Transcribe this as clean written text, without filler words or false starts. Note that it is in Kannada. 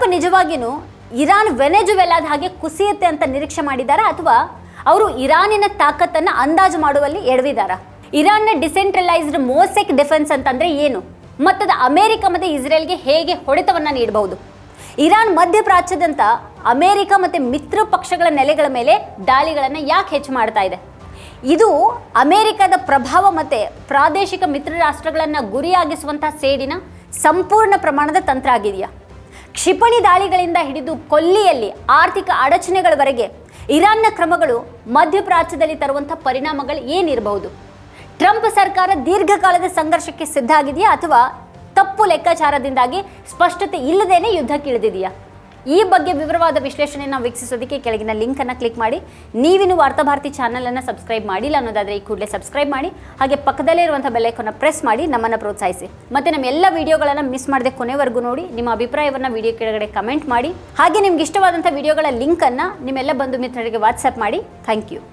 ಟ್ರಂಪ್ ನಿಜವಾಗಿಯೂ ಇರಾನ್ ವೆನೆಜುವೆಲಾದ ಹಾಗೆ ಕುಸಿಯುತ್ತೆ ಅಂತ ನಿರೀಕ್ಷೆ ಮಾಡಿದ್ದಾರಾ ಅಥವಾ ಅವರು ಇರಾನಿನ ತಾಕತ್ತನ್ನು ಅಂದಾಜು ಮಾಡುವಲ್ಲಿ ಎಡವಿದಾರಾ? ಇರಾನ್ನ ಡಿಸೆಂಟ್ರಲೈಸ್ಡ್ ಮೋಸೆಕ್ ಡಿಫೆನ್ಸ್ ಅಂತಂದ್ರೆ ಏನು? ಮತ್ತದ ಅಮೆರಿಕ ಮತ್ತು ಇಸ್ರೇಲ್ಗೆ ಹೇಗೆ ಹೊಡೆತವನ್ನು ನೀಡಬಹುದು? ಇರಾನ್ ಮಧ್ಯಪ್ರಾಚ್ಯದಂತ ಅಮೆರಿಕ ಮತ್ತು ಮಿತ್ರ ಪಕ್ಷಗಳ ನೆಲೆಗಳ ಮೇಲೆ ದಾಳಿಗಳನ್ನು ಯಾಕೆ ಹೆಚ್ಚು ಮಾಡ್ತಾ ಇದೆ? ಇದು ಅಮೆರಿಕದ ಪ್ರಭಾವ ಮತ್ತು ಪ್ರಾದೇಶಿಕ ಮಿತ್ರ ರಾಷ್ಟ್ರಗಳನ್ನು ಗುರಿಯಾಗಿಸುವಂತಹ ಸೇಡಿನ ಸಂಪೂರ್ಣ ಪ್ರಮಾಣದ ತಂತ್ರ ಆಗಿದೆಯಾ? ಕ್ಷಿಪಣಿ ದಾಳಿಗಳಿಂದ ಹಿಡಿದು ಕೊಲ್ಲಿಯಲ್ಲಿ ಆರ್ಥಿಕ ಅಡಚಣೆಗಳವರೆಗೆ ಇರಾನ್ನ ಕ್ರಮಗಳು ಮಧ್ಯಪ್ರಾಚ್ಯದಲ್ಲಿ ತರುವಂಥ ಪರಿಣಾಮಗಳು ಏನಿರಬಹುದು? ಟ್ರಂಪ್ ಸರ್ಕಾರ ದೀರ್ಘಕಾಲದ ಸಂಘರ್ಷಕ್ಕೆ ಸಿದ್ಧ ಆಗಿದೆಯಾ ಅಥವಾ ತಪ್ಪು ಲೆಕ್ಕಾಚಾರದಿಂದಾಗಿ ಸ್ಪಷ್ಟತೆ ಇಲ್ಲದೇನೆ ಯುದ್ಧಕ್ಕಿಳಿದಿದೆಯಾ? ಈ ಬಗ್ಗೆ ವಿವರವಾದ ವಿಶ್ಲೇಷಣೆಯನ್ನು ವೀಕ್ಷಿಸೋದಕ್ಕೆ ಕೆಳಗಿನ ಲಿಂಕನ್ನು ಕ್ಲಿಕ್ ಮಾಡಿ. ನೀವಿನ್ನು ವಾರ್ತಾಭಾರತಿ ಚಾನಲನ್ನು ಸಬ್ಸ್ಕ್ರೈಬ್ ಮಾಡಿಲ್ಲ ಅನ್ನೋದಾದರೆ ಈ ಕೂಡಲೇ ಸಬ್ಸ್ಕ್ರೈಬ್ ಮಾಡಿ. ಹಾಗೆ ಪಕ್ಕದಲ್ಲೇ ಇರುವಂಥ ಬೆಲ್ಲೈಕನ್ನ ಪ್ರೆಸ್ ಮಾಡಿ ನಮ್ಮನ್ನು ಪ್ರೋತ್ಸಾಹಿಸಿ. ಮತ್ತು ನಮ್ಮ ಎಲ್ಲ ವಿಡಿಯೋಗಳನ್ನು ಮಿಸ್ ಮಾಡದೆ ಕೊನೆವರೆಗೂ ನೋಡಿ. ನಿಮ್ಮ ಅಭಿಪ್ರಾಯವನ್ನು ವಿಡಿಯೋ ಕೆಳಗಡೆ ಕಮೆಂಟ್ ಮಾಡಿ. ಹಾಗೆ ನಿಮ್ಗೆ ಇಷ್ಟವಾದಂಥ ವಿಡಿಯೋಗಳ ಲಿಂಕನ್ನು ನಿಮ್ಮೆಲ್ಲ ಬಂಧು ಮಿತ್ರರಿಗೆ ವಾಟ್ಸಪ್ ಮಾಡಿ. Thank you.